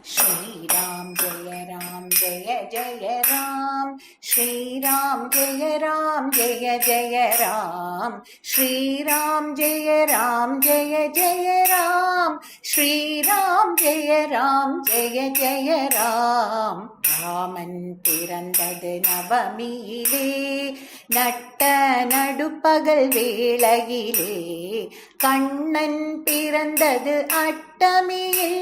श्रीराम जय जय राम, श्रीराम जय जय राम, श्रीराम जय जय राम, श्रीराम जय जय राम. ராமன் பிறந்தது நவமியிலே, நட்ட நடுப்பகல் வேளையிலே, கண்ணன் பிறந்தது அட்டமியில்,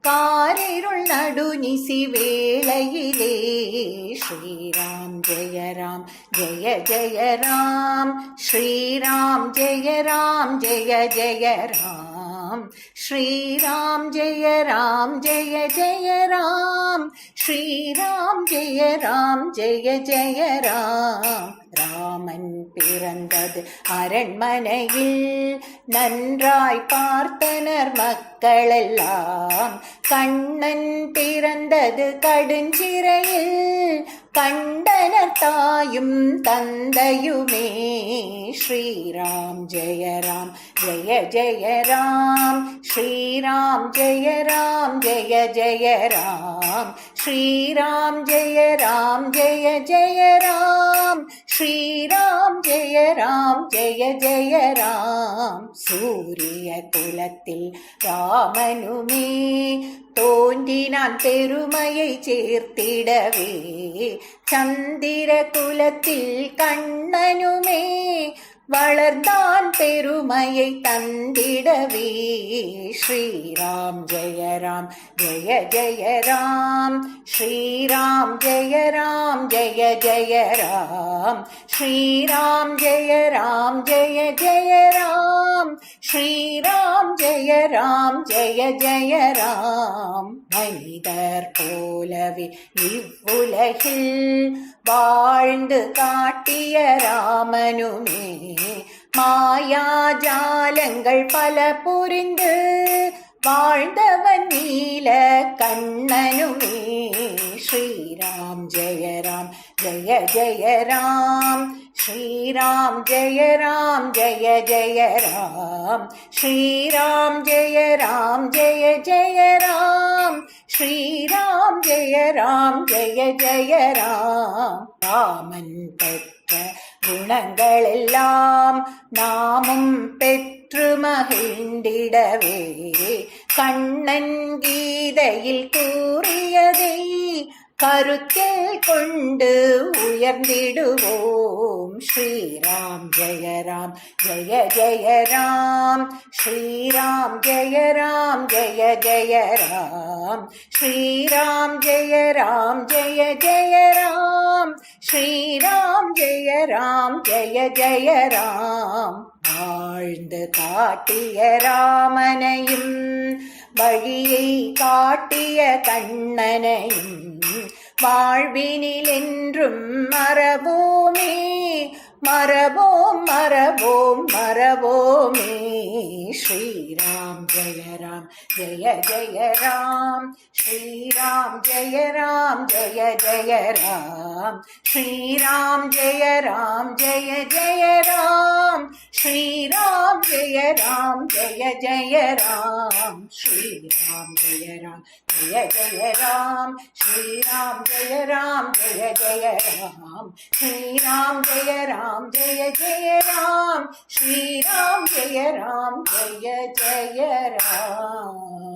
காரிருள் நடுநிசி வேளையிலே. ஸ்ரீராம் ஜெய ஜய ராம், ஸ்ரீராம் ஜெய ஜய ராம், ஸ்ரீராம் ஜெய ஜய ராம், ஸ்ரீராம் ஜெய ஜய ராம். ராமன் பிறந்தது அரண்மனையில், நன்றாய் பார்த்தனர் மக்களெல்லாம். கண்ணன் பிறந்தது கடுஞ்சிறையில், கண்டனர் தாயும் தந்தையுமே. ஸ்ரீராம் ஜெய ஜய ராம், ஸ்ரீராம் ஜெய ஜய ராம், ஸ்ரீராம் ஜெய ஜய ராம், ஸ்ரீராம் ஜெய ஜய ராம். சூரிய குலத்தில் ராமனுமே தோன்றினான் பெருமையை சேர்த்திடவே, சந்திர குலத்தில் கண்ணனுமே வளர்ந்தான் பெருமையை தந்திடவே. ஸ்ரீராம் ஜெய ஜய ராம், ஸ்ரீராம் ஜெய ஜய ராம், ஸ்ரீராம் ஜெய ஜய ராம், ஸ்ரீராம் ஜெய ஜய ராம். மனிதர் போலவே இவ்வுலகில் வாழ்ந்து காட்டிய ராமனுமே, மாயாஜாலங்கள் பல புரிந்து வாழ்ந்தவன் நீல கண்ணனுமே. ஸ்ரீராம் ஜெய ஜய ராம், ஸ்ரீராம் ஜெய ஜய ராம், ஸ்ரீராம் ஜெய ஜய ராம், ஸ்ரீராம் ஜெய ஜய ராம். ராமன் பெற்ற குணங்களெல்லாம் நாமும் பெற்று மகிழ்ந்திடவே, கண்ணன் கீதையில் கூறியதை கருத்தில் கொண்டு உயர்ந்திடுவோம். ஸ்ரீராம் ஜெய ஜய ராம், ஸ்ரீராம் ஜெய ஜய ராம், ஸ்ரீராம் ஜெய ஜய ராம், ஸ்ரீராம் ஜெய ஜய ராம். வாழ்ந்து காட்டிய ராமனையும் வழியை காட்டிய கண்ணனையும் வாழ்வினில் என்றும் மறவோமே, மறவோம் மறவோமே. ஸ்ரீராம் ஜெய ஜய ராம், ஸ்ரீராம் ஜெய ஜய ராம், ஸ்ரீராம் ஜெய ஜய ராம், ஸ்ரீராம் ஜெய ஜய ராம், ஸ்ரீராம் ஜெய ஜய ராம், ஸ்ரீராம் ஜெய ஜய ராம், ஸ்ரீராம் ஜெய ஜய ராம், ஸ்ரீராம் ஜெய ஜய ராம்.